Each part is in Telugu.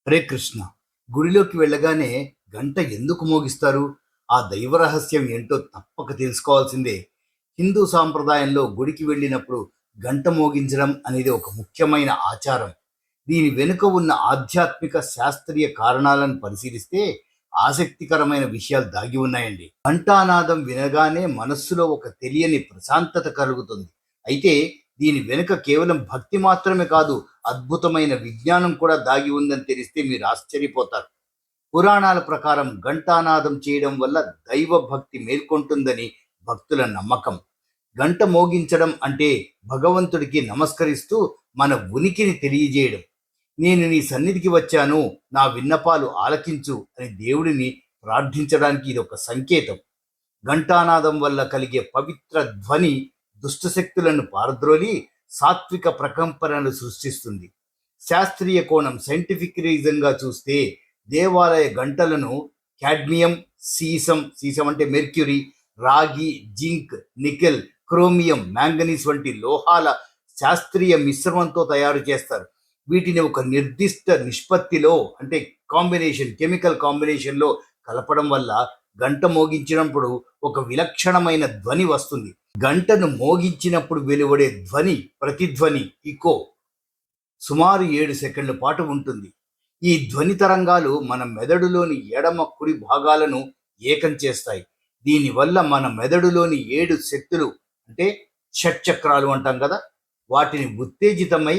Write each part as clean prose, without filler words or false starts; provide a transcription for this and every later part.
హరే కృష్ణ. గుడిలోకి వెళ్ళగానే గంట ఎందుకు మోగిస్తారు? ఆ దైవ రహస్యం ఏంటో తప్పక తెలుసుకోవాల్సిందే. హిందూ సాంప్రదాయంలో గుడికి వెళ్ళినప్పుడు గంట మోగించడం అనేది ఒక ముఖ్యమైన ఆచారం. దీని వెనుక ఉన్న ఆధ్యాత్మిక శాస్త్రీయ కారణాలను పరిశీలిస్తే ఆసక్తికరమైన విషయాలు దాగి ఉన్నాయండి. ఘంటానాదం వినగానే మనస్సులో ఒక తెలియని ప్రశాంతత కలుగుతుంది. అయితే దీని వెనుక కేవలం భక్తి మాత్రమే కాదు, అద్భుతమైన విజ్ఞానం కూడా దాగి ఉందని తెలిస్తే మీరు ఆశ్చర్యపోతారు. పురాణాల ప్రకారం ఘంటానాదం చేయడం వల్ల దైవ భక్తి మేల్కొంటుందని భక్తుల నమ్మకం. గంట మోగించడం అంటే భగవంతుడికి నమస్కరిస్తూ మన ఉనికిని తెలియజేయడం. నేను నీ సన్నిధికి వచ్చాను, నా విన్నపాలు ఆలకించు అని దేవుడిని ప్రార్థించడానికి ఇది ఒక సంకేతం. ఘంటానాదం వల్ల కలిగే పవిత్ర ధ్వని దుష్టశక్తులను పారద్రోలి సాత్విక ప్రకంపనలు సృష్టిస్తుంది. శాస్త్రీయ కోణం సైంటిఫిక్ రీజన్గా చూస్తే దేవాలయ గంటలను క్యాడ్మియం, సీసం అంటే మెర్క్యూరీ, రాగి, జింక్, నికెల్, క్రోమియం, మ్యాంగనీస్ వంటి లోహాల శాస్త్రీయ మిశ్రమంతో తయారు చేస్తారు. వీటిని ఒక నిర్దిష్ట నిష్పత్తిలో అంటే కెమికల్ కాంబినేషన్లో కలపడం వల్ల గంట మోగించినప్పుడు ఒక విలక్షణమైన ధ్వని వస్తుంది. గంటను మోగించినప్పుడు వెలువడే ధ్వని, ప్రతిధ్వని, ఇకో సుమారు 7 సెకండ్ల పాటు ఉంటుంది. ఈ ధ్వని తరంగాలు మన మెదడులోని ఎడమ కుడి భాగాలను ఏకం చేస్తాయి. దీనివల్ల మన మెదడులోని 7 శక్తులు అంటే షట్చక్రాలు అంటాం కదా, వాటిని ఉత్తేజితమై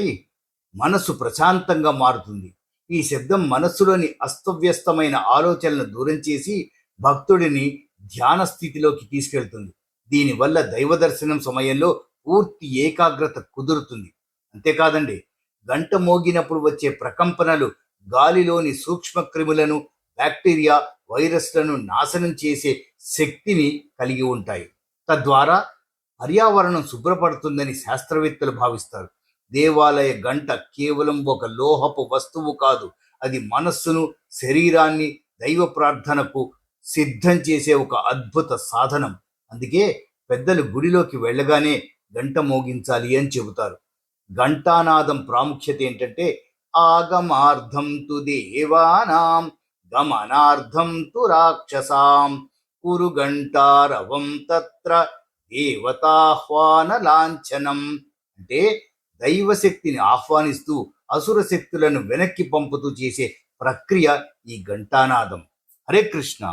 మనసు ప్రశాంతంగా మారుతుంది. ఈ శబ్దం మనస్సులోని అస్తవ్యస్తమైన ఆలోచనలను దూరం చేసి భక్తుడిని ధ్యాన స్థితిలోకి తీసుకెళ్తుంది. దీనివల్ల దైవ దర్శనం సమయంలో పూర్తి ఏకాగ్రత కుదురుతుంది. అంతేకాదండి, గంట మోగినప్పుడు వచ్చే ప్రకంపనలు గాలిలోని సూక్ష్మ క్రిములను, బ్యాక్టీరియా, వైరస్లను నాశనం చేసే శక్తిని కలిగి ఉంటాయి. తద్వారా పర్యావరణం శుభ్రపడుతుందని శాస్త్రవేత్తలు భావిస్తారు. దేవాలయ గంట కేవలం ఒక లోహపు వస్తువు కాదు, అది మనస్సును, శరీరాన్ని దైవ ప్రార్థనకు సిద్ధం చేసే ఒక అద్భుత సాధనం. అందుకే పెద్దలు గుడిలోకి వెళ్ళగానే గంట మోగించాలి అని చెబుతారు. ఘంటానాదం ప్రాముఖ్యత ఏంటంటే ఆగమార్థం తు దేవానాం గమనార్థం తు రాక్షసాం కురు ఘంటారవం తత్ర దేవతాహ్వాన లాంఛనం. అంటే దైవశక్తిని ఆహ్వానిస్తూ అసుర శక్తులను వెనక్కి పంపుతూ చేసే ప్రక్రియ ఈ ఘంటానాదం. హరే కృష్ణ.